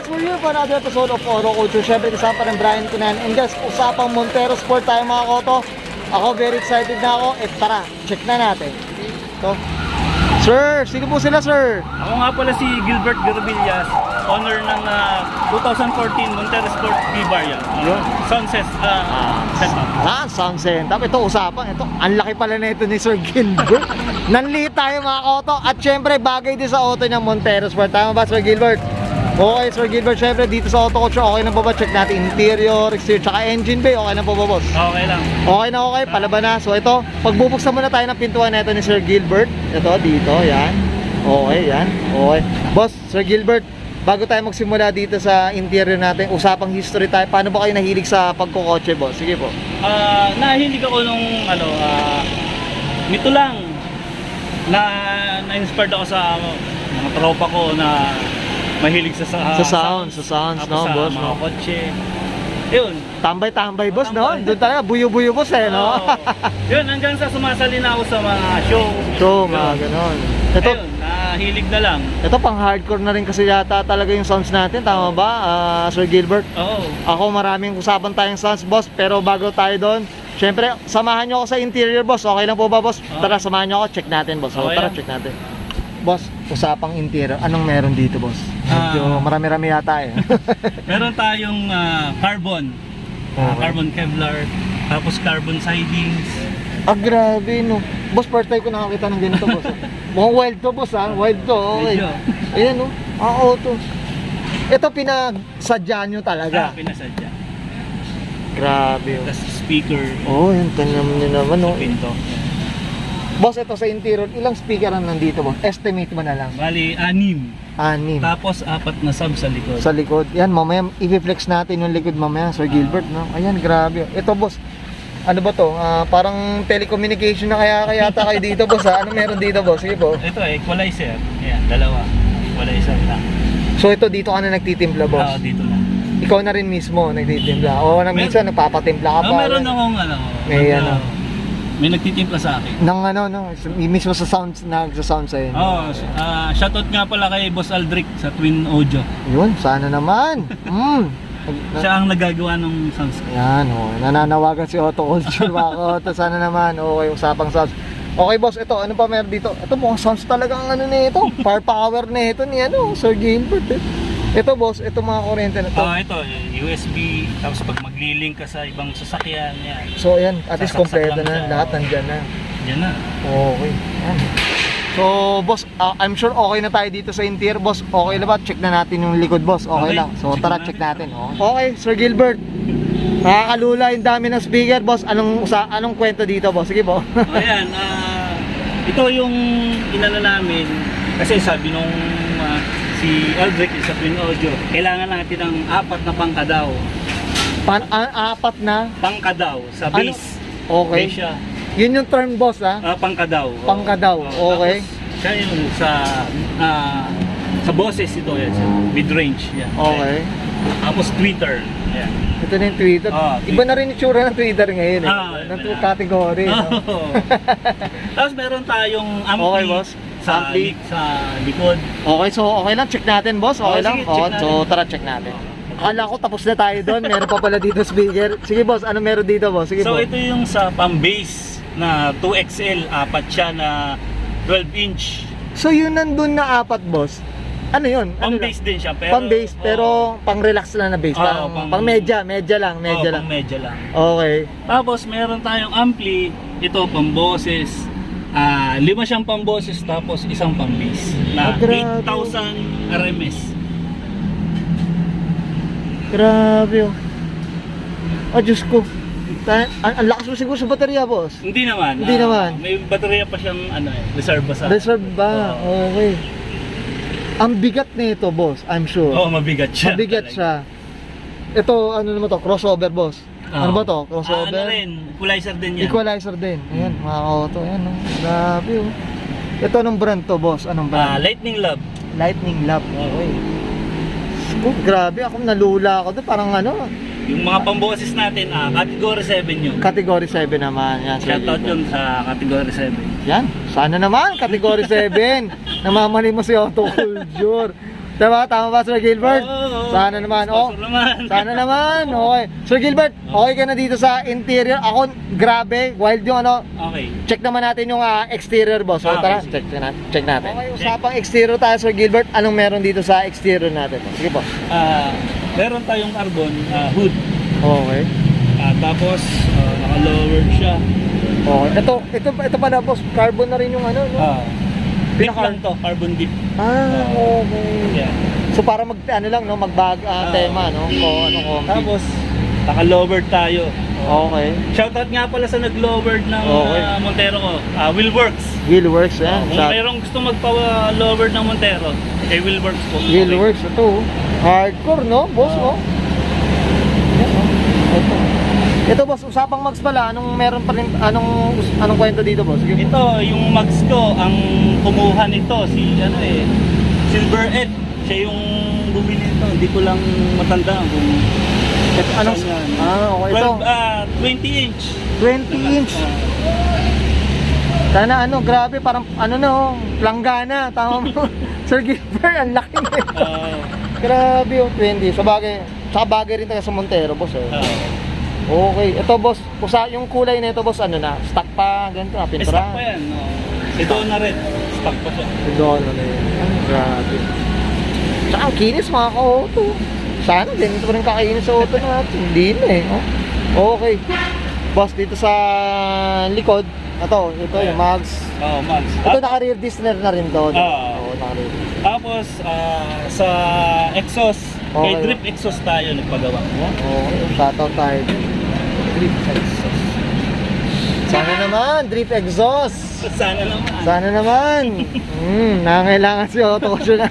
we're here for another episode of Oro Culture. Siyempre, kasama pa rin Brian Cunan. And guys, usapang Montero Sport tayo mga koto. Ako very excited na ako. Tara, check na natin. Ito. Sir, sino po sila, sir? Ako nga pala si Gilbert Garbillas, owner ng 2014 Montero Sport V-Bar yan. Sunset setup. Sunset. Tapos ito, usapan. Ito, ang laki pala na ito ni Sir Gilbert. Nanliit tayo mga koto. At syempre, bagay din sa auto ng Montero Sport. Tama ba, Sir Gilbert? Okay, Sir Gilbert, syempre dito sa Auto Culture, okay na po ba? Check natin interior, exterior, tsaka engine bay, okay na po ba, boss? Okay lang. Okay na okay, palaban na. So ito, pagbubuksan muna tayo ng pintuan na ito ni Sir Gilbert. Ito, dito, yan. Okay, yan. Okay. Boss, Sir Gilbert, bago tayo magsimula dito sa interior natin, usapang history tayo. Paano ba kayo nahilig sa pagkukotse, boss? Sige po. Nahilig ako nung nito lang na-inspired ako sa mga tropa ko na mahilig sa sounds, no, boss, mga no? kotse. Yun. Tambay-tambay, boss, no? Doon talaga, buyo-buyo, boss, eh, no? Yun, hanggang sa sumasali na ako sa mga show. So, mga ganon. Ito, ayun, nahilig na lang. ito pang hardcore na rin kasi yata talaga yung sounds natin, tama ba, Sir Gilbert? Oo. Ako, maraming usapan tayong sounds, boss, pero bago tayo doon, syempre, samahan nyo ako sa interior, boss. Okay lang po ba, boss? Tara, samahan nyo ako, check natin, boss. So, Okay tara, lang. check natin. Boss, usapang interior, anong meron dito, boss? Medyo marami-rami yata eh. Meron tayong carbon. Okay. Carbon Kevlar, tapos carbon sidings. Grabe, no. Boss, first time ko nakakita ng ganito, boss. Mukhang wild to, boss, ha? Wild to, okay. Medyo. Ayan, no. Auto. Ito, pinagsadya nyo talaga. Pinasadya. Grabe, oh. Tapos speaker. Oh, yun, tanam nyo naman, oh. Pinto. Boss, ito sa interior, ilang speaker ang nandito, boss? Estimate mo na lang. Bali, 6. 6. Tapos 4 na sub sa likod. Sa likod. Yan, mamaya, i-flex natin yung likod mamaya, Sir Gilbert, no? Ayan, grabe. Ito, boss, ano ba to? Parang telecommunication na kaya kayo dito, boss, ha? Ano meron dito, boss? Sige po. Ito equalizer. Ayan, dalawa. Equalizer lang. So, ito, dito ka na nagtitimpla, boss? Oo, dito lang. Ikaw na rin mismo nagtitimpla? O, minsan, nagpapatimpla ka pa? Meron akong May may nagtitimpla sa akin. Nang mismo sa sounds, nagsa-sound sa'yo. Oo, shoutout nga pala kay Boss Aldric sa Twin Audio. Yun, sana naman. Siya ang nagagawa ng sounds ko. Yan, nananawagan si Auto Culture, mga Auto. Sana naman, okay, usapang sounds. Okay, boss, ito, ano pa meron dito? Ito, mukhang sounds talagang nito. Firepower na ito ni Sir Gilbert. Ito, boss, ito mga kuryente na to. Ito, USB, tapos pag maglilink ka sa ibang sasakyan, yan. So, ayan, at least Sasaksak kompleto lang na, siya. lahat nandyan na. Yan na. Okay, yan. So, boss, I'm sure okay na tayo dito sa interior, boss. Okay na ba? Check na natin yung likod, boss. Okay Okay, lang. So, check tara, na check natin. Okay, Sir Gilbert. Nakakalula yung dami ng speaker, boss. Anong kwento dito, boss? Sige po. Ayan, ito yung inano namin, kasi sabi nung si Aldrich sa Twin Audio, kailangan natin ng 4 na pangkadaw. 4 na? Pangkadaw sa base. Okay. Base siya. Yun yung term, boss, ha? Pangkadaw. Pangkadaw, okay. Tapos, siya yung sa boses ito, yan, sa mid-range. Yan. Okay. Tapos Twitter. Yan. Ito na yung Twitter. Iba na rin yung tsura ng Twitter ngayon, eh. Ng category, no? Tapos meron tayong ampli. Okay, boss. Sa Ampli. sa likod. Okay, so okay lang, check natin, boss. Okay lang. Sige, check natin. So tara, check natin. Akala ko tapos na tayo doon. Meron pa pala dito speaker. Sige, boss, ano meron dito, boss? Sige, So boss. ito yung sa pang-base na 2XL, 4 siya na 12-inch. So yun nandun na 4, boss. Ano yun? Pang-base din siya, pero Pang-base, pero pang-relax lang na base. Pang-medya lang. pang-medya lang. Okay. Tapos meron tayong ampli, ito pang-boses. 5 siyang pang-boses tapos isang pang-base na grabe. 8,000 RMS. Grabe, oh. Diyos ko. Ang lakas mo siguro sa baterya, boss. Hindi naman. Hindi naman. May baterya pa siyang reserve sa. Reserve ba? Okay. Ang bigat nito, boss, I'm sure. Oo, mabigat siya. Mabigat siya. Ito, ano naman to? Crossover, boss. Ano ba to? Crossover? Ano rin, equalizer din yan. Equalizer din. Ayan, mga auto. Ayan, oh. Grabe, oh. Ito, anong brand to, boss? Anong brand? Lightning Lab. Lightning Lab. Okay. Oh, grabe, ako nalula ako doon. Parang Yung mga pamboses natin, category 7 yun. category 7 naman. Yan, Shoutout yun sa category 7. Yan, sana naman, category 7. Namamali mo si Auto Culture. Diba? Tama ba, Sir Gilbert? Oo. Sana naman. Oh, Sponsor naman. sana naman. Okay. Sir Gilbert, okay ka na dito sa interior. Ako, grabe. Wild yung ano. Okay. Check naman natin yung exterior, boss. So, Okay, tara, sige. check natin. Okay, usapang exterior tayo, Sir Gilbert. Anong meron dito sa exterior natin? Sige po. Meron tayong carbon hood. Okay. Tapos naka-lowered siya. Okay. Ito pala, boss. Carbon na rin yung ano, no? Dip lang to, carbon dip. Okay. Yeah. So para magbag tema, no? Comfy. Tapos naka-lowered tayo. Okay. Shoutout nga pala sa nag-lowered ng Montero ko, Willworks. Wheelworks, yan. Kung mayroong gusto magpa-lowered ng Montero, kay Willworks po. Wheelworks, ito. Hardcore, no? Boss, no? Ito, boss, usapang mags pala. Anong meron pa rin, anong kwento dito, boss? Sige. Ito, yung mags ko, ang kumuha nito, Silver Ed. Siya yung bumili nito. Hindi ko lang matanda kung Anong, saan yan. okay, ito. 20 inch. 20 inch. Sana grabe, parang planggana, tama mo. Sir Gilbert, ang laki na grabe yung 20. Sa bagay rin tayo sa Montero, boss. Okay, ito boss, yung kulay na ito boss, stock pa, ganito, pintura. Stock pa yan, ito na rin, stock pa siya. Ito na rin, grabe. Tsaka ang kinis mga ka-auto. Sana ganito pa rin kakainis sa auto natin, hindi na Okay, boss, dito sa likod, ito yung mags. Mags. Ito naka-rear disc na rin to. Naka-rear. Tapos, sa exhaust, kay Okay. drip exhaust tayo nagpagawa. Okay, shoutout tayo. Drip exhaust. Sana naman, drip exhaust. Sana naman. Sana naman. Nangailangan si auto ko siya na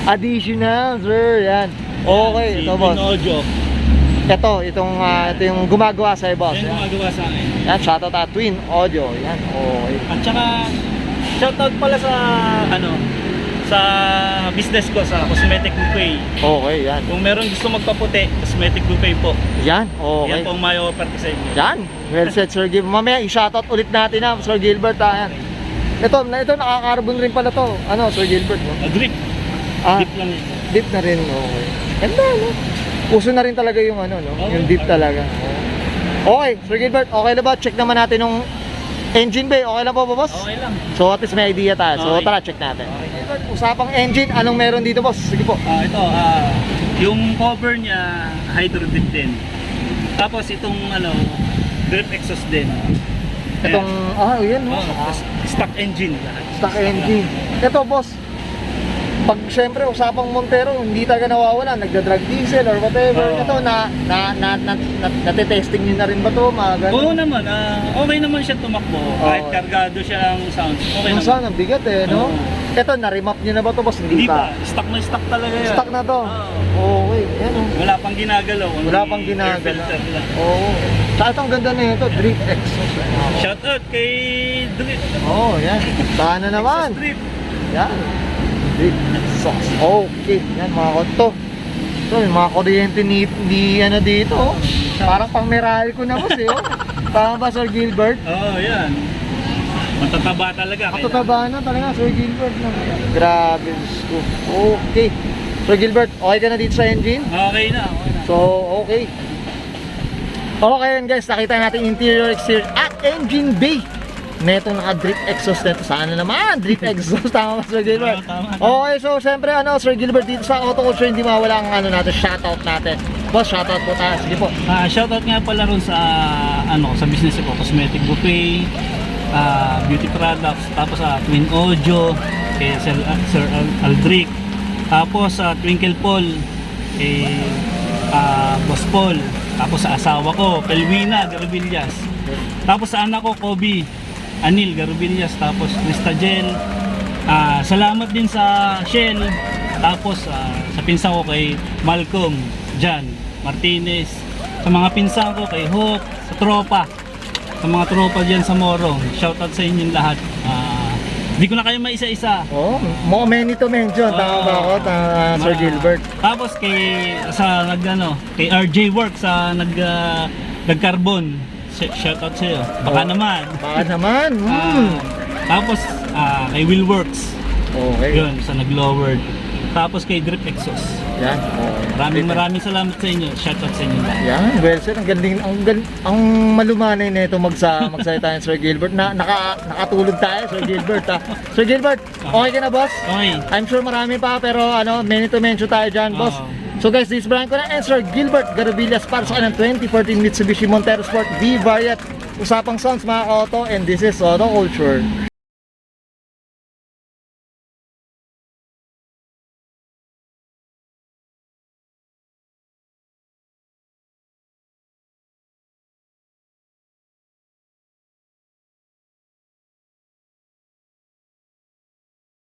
additional, sir. Yan. Okay, ito boss. Audio. Ito yung gumagawa sa boss. Yan yung gumagawa sa akin. Yan, shoutout at Twin Audio. Yan, okay. At saka, shoutout pala sa, sa business ko, sa Cosmetic Buffet. Okay, yan. Kung meron gusto magpaputi, Cosmetic Buffet po. Yan, okay. Yan po ang may offer ko sa inyo. Yan, well said, Sir Gilbert. Mamaya, i-shoutout ulit natin Sir Gilbert. Yan. Ito, naka-carbon rin pala to. Sir Gilbert, no? Drip. Ah, Drip lang ito. dip na rin, okay. Ganda, no? Uso na rin talaga yung no? Yung dip talaga. Okay, Sir Gilbert, okay na ba? Check naman natin yung engine bay. Okay lang po ba, boss? Okay lang. So, at least may idea tayo. So, Okay. tara, check natin. Gilbert, usapang engine, anong meron dito, boss? Sige po. Ito, yung cover niya, hydro dip din. Tapos itong, drip exhaust din. Itong, yan, no? Tapos stock engine lahat. Stock engine. Ito, boss. Pag syempre usapang Montero, hindi talaga nawawala, nagda-drag diesel or whatever. Oo. Ito natitesting niyo na rin ba 'to, mga ganun? Oo naman, okay naman siya tumakbo. Kahit Oo. kargado siya ang sounds. Okay Yung naman. sound, ang bigat no? Oo. Ito, na-remap niyo na ba 'to, boss? Hindi pa, stock na stock talaga yan. Stock na 'to. Okay, yan oh. Wala pang ginagalaw. Wala pang Air ginagalaw. filter lang. Oo. Saka itong ganda na ito, drip exhaust. Shout out kay Drip. Yan. Sana naman. Drip. Yan. Drip exhaust. Okay. Yan, mga konto. So, yung mga kuryente ni dito. Oh. Parang pang Meralco ko na, boss Tama ba, Sir Gilbert? Yan. Matataba talaga. Matataba na talaga, Sir Gilbert. No? Grabe. Okay. Sir Gilbert, okay ka na dito sa engine? Okay na. So, okay. Okay yun guys, nakita natin interior, exterior at engine bay na itong naka-drip exhaust nito. Sana naman, drip exhaust. Tama ba, Sir Gilbert? Tama. Okay, so siyempre, Sir Gilbert, dito sa Auto Culture, hindi mawala ang natin, shoutout natin. Boss, shoutout po tayo. Sige po. Shoutout nga pala ron sa sa business ko, Cosmetic Buffet, beauty products, tapos sa Twin Audio, kay Sir Aldric, tapos sa Twinkle Paul, kay Boss Paul, tapos sa asawa ko, Pelwina Garubillas, tapos sa anak ko, Kobe Anil Garubillas, tapos Krista Gel, salamat din sa Shell, tapos sa pinsan ko kay Malcolm Jan Martinez, sa mga pinsan ko kay Hope, sa tropa, sa mga tropa dyan sa Morong, shoutout sa inyong lahat. Hindi ko na kayo maisa-isa. More many to mention. Tama ba ako, Sir Gilbert? Tapos kay kay RJ Works sa nag-carbon. Shoutout sa iyo. Baka naman. Baka naman. Tapos kay Willworks. Okay. Yun, sa nag-lowered. Tapos kay Drip Exos. Yan. Maraming salamat sa inyo. Shoutout sa inyo lahat. Yan, well said. Ang galing, ang malumanay na ito magsalita ng Sir Gilbert na nakatulog tayo, Sir Gilbert. Sir Gilbert, okay ka na, boss? Okay. I'm sure marami pa, pero many to mention tayo dyan, boss. Oo. So guys, this is Brian Conan and Sir Gilbert Garavillas para sa kanyang 2014 Mitsubishi Montero Sport V Variant. Usapang sounds mga ka-auto, and this is Auto Culture.